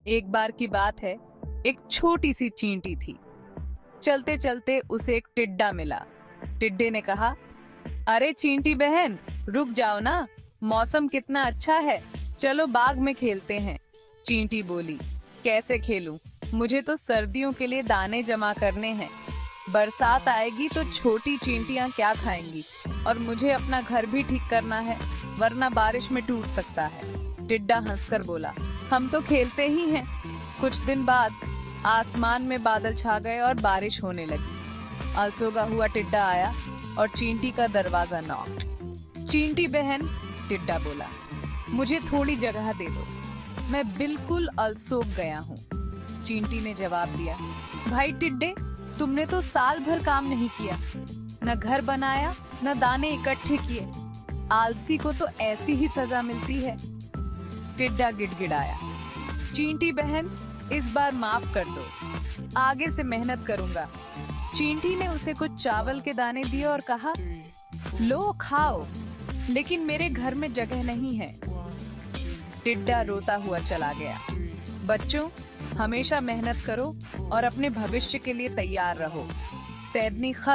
एक बार की बात है, एक छोटी सी चींटी थी। चलते चलते उसे एक टिड्डा मिला। टिड्डे ने कहा, अरे चींटी बहन, रुक जाओ ना, मौसम कितना अच्छा है, चलो बाग में खेलते हैं। चींटी बोली, कैसे खेलूं? मुझे तो सर्दियों के लिए दाने जमा करने हैं। बरसात आएगी तो छोटी चींटियां क्या खाएंगी, और मुझे अपना घर भी ठीक करना है, वरना बारिश में टूट सकता है। टिड्डा हंसकर बोला, हम तो खेलते ही हैं। कुछ दिन बाद आसमान में बादल छा गए और बारिश होने लगी। अलसोगा हुआ टिड्डा आया और चींटी का दरवाजा नॉक। चींटी बहन, टिड्डा बोला, मुझे थोड़ी जगह दे दो, मैं बिल्कुल अलसोग गया हूँ। चींटी ने जवाब दिया, भाई टिड्डे, तुमने तो साल भर काम नहीं किया, न घर बनाया, न दाने इकट्ठे किए। आलसी को तो ऐसी ही सजा मिलती है। टिड्डा गिड़गिड़ाया, चींटी बहन, इस बार माफ कर दो, आगे से मेहनत करूंगा। चींटी ने उसे कुछ चावल के दाने दिए और कहा, लो खाओ, लेकिन मेरे घर में जगह नहीं है। टिड्डा रोता हुआ चला गया। बच्चों, हमेशा मेहनत करो और अपने भविष्य के लिए तैयार रहो। सैदनी खत।